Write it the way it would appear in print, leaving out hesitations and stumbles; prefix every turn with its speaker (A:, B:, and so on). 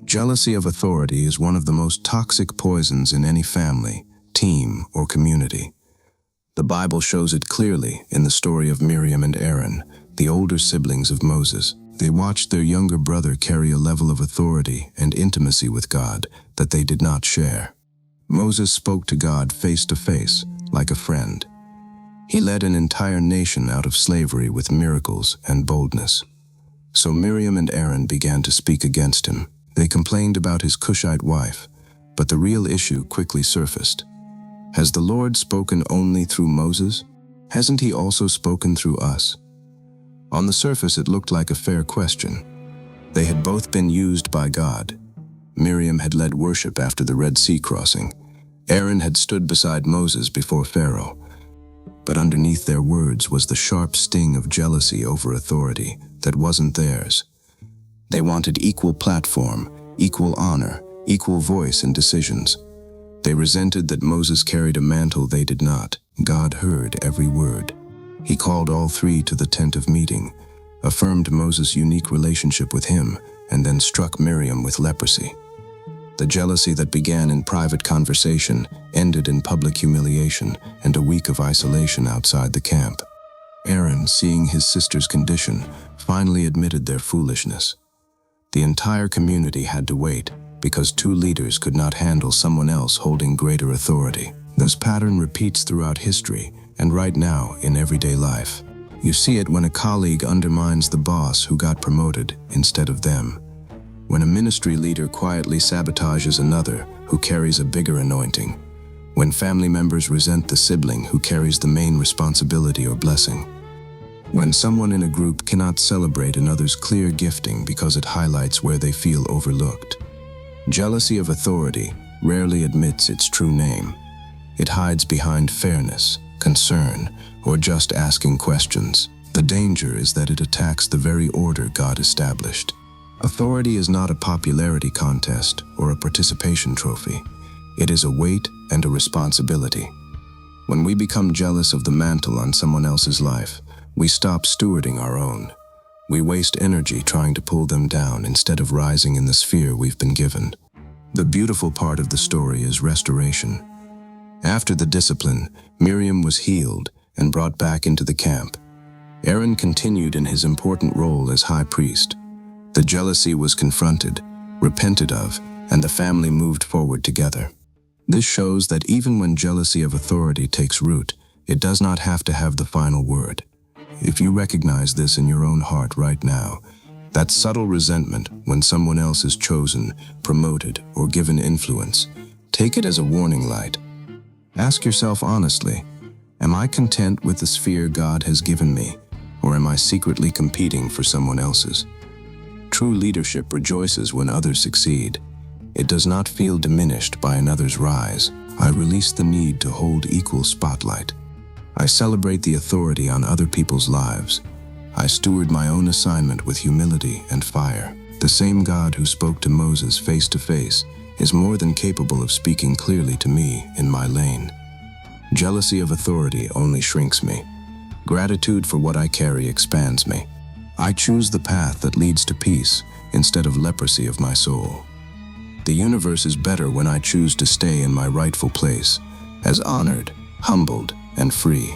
A: Jealousy of authority is one of the most toxic poisons in any family, team, or community. The Bible shows it clearly in the story of Miriam and Aaron, the older siblings of Moses. They watched their younger brother carry a level of authority and intimacy with God that they did not share. Moses spoke to God face to face, like a friend. He led an entire nation out of slavery with miracles and boldness. So Miriam and Aaron began to speak against him. They complained about his Cushite wife, but the real issue quickly surfaced. Has the Lord spoken only through Moses? Hasn't he also spoken through us? On the surface, it looked like a fair question. They had both been used by God. Miriam had led worship after the Red Sea crossing. Aaron had stood beside Moses before Pharaoh. But underneath their words was the sharp sting of jealousy over authority that wasn't theirs. They wanted equal platform, equal honor, equal voice in decisions. They resented that Moses carried a mantle they did not. God heard every word. He called all three to the tent of meeting, affirmed Moses' unique relationship with him, and then struck Miriam with leprosy. The jealousy that began in private conversation ended in public humiliation and a week of isolation outside the camp. Aaron, seeing his sister's condition, finally admitted their foolishness. The entire community had to wait because two leaders could not handle someone else holding greater authority. This pattern repeats throughout history and right now in everyday life. You see it when a colleague undermines the boss who got promoted instead of them. When a ministry leader quietly sabotages another who carries a bigger anointing. When family members resent the sibling who carries the main responsibility or blessing. When someone in a group cannot celebrate another's clear gifting because it highlights where they feel overlooked. Jealousy of authority rarely admits its true name. It hides behind fairness, concern, or just asking questions. The danger is that it attacks the very order God established. Authority is not a popularity contest or a participation trophy. It is a weight and a responsibility. When we become jealous of the mantle on someone else's life, we stop stewarding our own. We waste energy trying to pull them down instead of rising in the sphere we've been given. The beautiful part of the story is restoration. After the discipline, Miriam was healed and brought back into the camp. Aaron continued in his important role as high priest. The jealousy was confronted, repented of, and the family moved forward together. This shows that even when jealousy of authority takes root, it does not have to have the final word. If you recognize this in your own heart right now, that subtle resentment when someone else is chosen, promoted, or given influence, take it as a warning light. Ask yourself honestly, am I content with the sphere God has given me, or am I secretly competing for someone else's? True leadership rejoices when others succeed. It does not feel diminished by another's rise. I release the need to hold equal spotlight. I celebrate the authority on other people's lives. I steward my own assignment with humility and fire. The same God who spoke to Moses face to face is more than capable of speaking clearly to me in my lane. Jealousy of authority only shrinks me. Gratitude for what I carry expands me. I choose the path that leads to peace instead of leprosy of my soul. The universe is better when I choose to stay in my rightful place, as honored, humbled, and free.